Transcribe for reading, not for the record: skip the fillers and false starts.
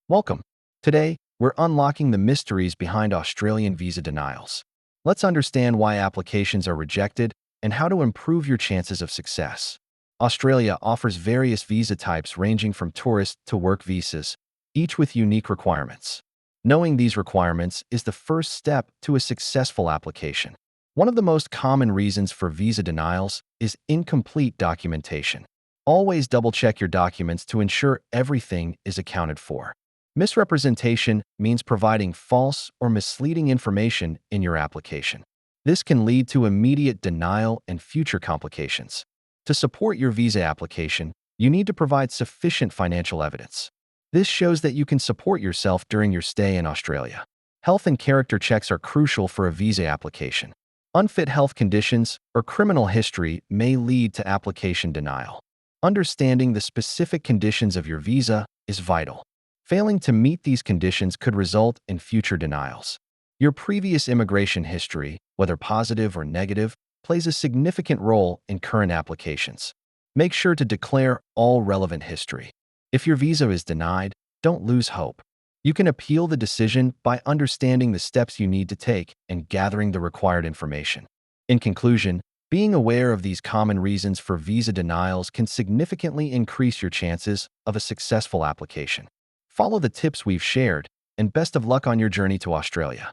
Welcome. Today, we're unlocking the mysteries behind Australian visa denials. Let's understand why applications are rejected and how to improve your chances of success. Australia offers various visa types ranging from tourist to work visas, each with unique requirements. Knowing these requirements is the first step to a successful application. One of the most common reasons for visa denials is incomplete documentation. Always double-check your documents to ensure everything is accounted for. Misrepresentation means providing false or misleading information in your application. This can lead to immediate denial and future complications. To support your visa application, you need to provide sufficient financial evidence. This shows that you can support yourself during your stay in Australia. Health and character checks are crucial for a visa application. Unfit health conditions or criminal history may lead to application denial. Understanding the specific conditions of your visa is vital. Failing to meet these conditions could result in future denials. Your previous immigration history, whether positive or negative, plays a significant role in current applications. Make sure to declare all relevant history. If your visa is denied, don't lose hope. You can appeal the decision by understanding the steps you need to take and gathering the required information. In conclusion, being aware of these common reasons for visa denials can significantly increase your chances of a successful application. Follow the tips we've shared, and best of luck on your journey to Australia.